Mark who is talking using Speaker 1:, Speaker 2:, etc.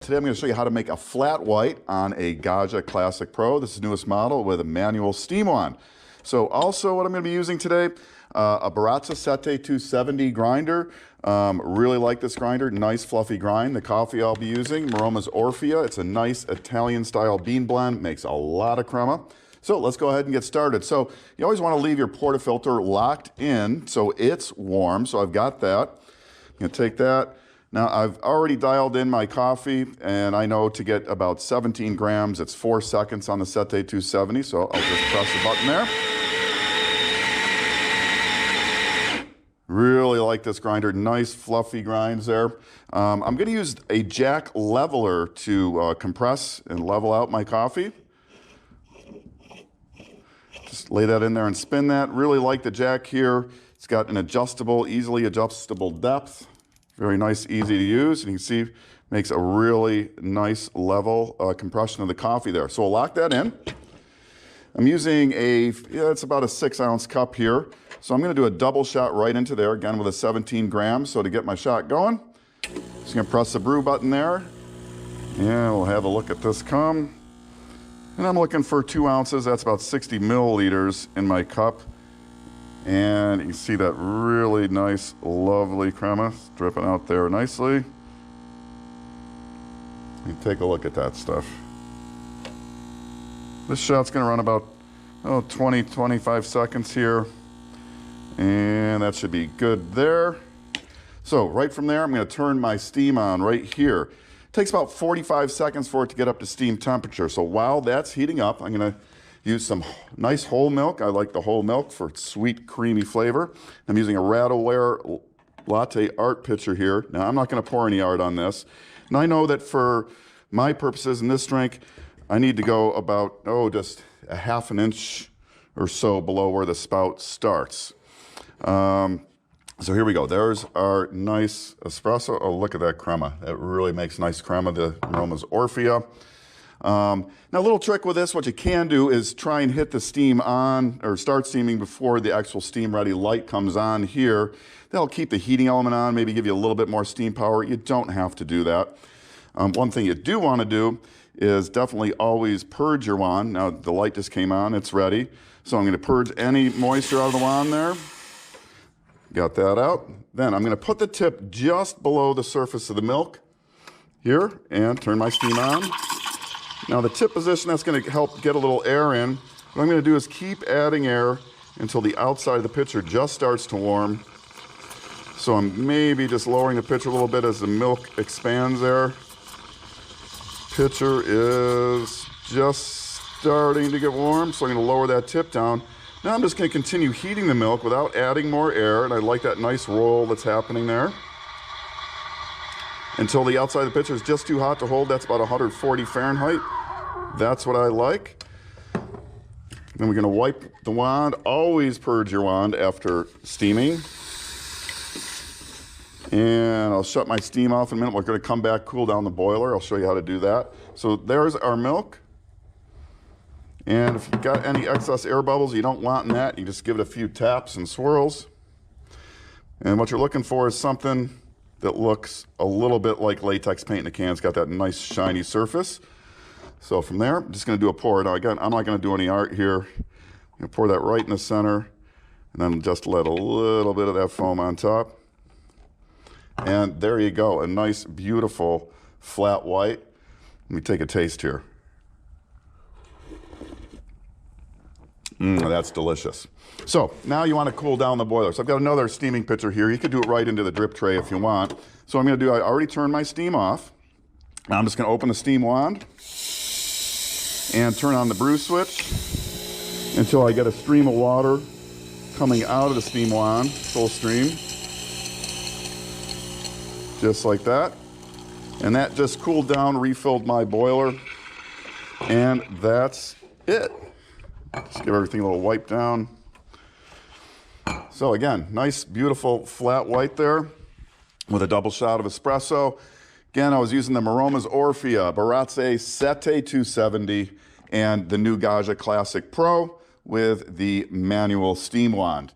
Speaker 1: Today I'm going to show you how to make a flat white on a GAGGIA Classic Pro. This is the newest model with a manual steam wand. So also what I'm going to be using today, a Baratza Sette 270 grinder. Really like this grinder, nice fluffy grind. The coffee I'll be using, Maroma's Orfea. It's a nice Italian style bean blend, makes a lot of crema. So let's go ahead and get started. So you always want to leave your portafilter locked in so it's warm. So I've got that. I'm going to take that. Now I've already dialed in my coffee and I know to get about 17 grams, it's 4 seconds on the Sette 270. So I'll just press the button there. Really like this grinder, nice fluffy grinds there. I'm going to use a jack leveler to compress and level out my coffee. Just lay that in there and spin that. Really like the jack here. It's got an adjustable, easily adjustable depth. Very nice, easy to use. And you can see, makes a really nice level compression of the coffee there. So we'll lock that in. I'm using it's about a 6-ounce cup here. So I'm going to do a double shot right into there, again with a 17 grams. So to get my shot going, just going to press the brew button there. And we'll have a look at this come. And I'm looking for 2 ounces. That's about 60 milliliters in my cup. And you can see that really nice, lovely crema dripping out there nicely. You take a look at that stuff. This shot's going to run about 20, 25 seconds here. And that should be good there. So right from there, I'm going to turn my steam on right here. It takes about 45 seconds for it to get up to steam temperature. So while that's heating up, I'm going to use some nice whole milk. I like the whole milk for its sweet, creamy flavor. I'm using a Radaware latte art pitcher here. Now, I'm not going to pour any art on this. And I know that for my purposes in this drink, I need to go about, just a half an inch or so below where the spout starts. So here we go. There's our nice espresso. Oh, look at that crema. That really makes nice crema, the Maroma's Orfea. Now, a little trick with this, what you can do is try and hit the steam on, or start steaming before the actual steam ready light comes on here. That'll keep the heating element on, maybe give you a little bit more steam power. You don't have to do that. One thing you do want to do is definitely always purge your wand. Now, the light just came on, it's ready. So I'm going to purge any moisture out of the wand there. Got that out. Then I'm going to put the tip just below the surface of the milk here and turn my steam on. Now the tip position, that's going to help get a little air in. What I'm going to do is keep adding air until the outside of the pitcher just starts to warm. So I'm maybe just lowering the pitcher a little bit as the milk expands there. Pitcher is just starting to get warm, so I'm going to lower that tip down. Now I'm just going to continue heating the milk without adding more air, and I like that nice roll that's happening there. Until the outside of the pitcher is just too hot to hold. That's about 140 Fahrenheit. That's what I like. Then we're going to wipe the wand. Always purge your wand after steaming. And I'll shut my steam off in a minute. We're going to come back, cool down the boiler. I'll show you how to do that. So there's our milk. And if you've got any excess air bubbles you don't want in that, you just give it a few taps and swirls. And what you're looking for is something that looks a little bit like latex paint in a can. It's got that nice shiny surface. So from there, I'm just going to do a pour. Now again, I'm not going to do any art here. I'm going to pour that right in the center and then just let a little bit of that foam on top. And there you go, a nice, beautiful, flat white. Let me take a taste here. That's delicious. So now you want to cool down the boiler. So I've got another steaming pitcher here. You could do it right into the drip tray if you want. So I'm going to do, I already turned my steam off. Now I'm just going to open the steam wand and turn on the brew switch until I get a stream of water coming out of the steam wand, full stream. Just like that. And that just cooled down, refilled my boiler. And that's it. Just give everything a little wipe down. So again, nice, beautiful, flat white there with a double shot of espresso. Again, I was using the Maroma's Orfea, Baratza Sette 270, and the new GAGGIA Classic Pro with the manual steam wand.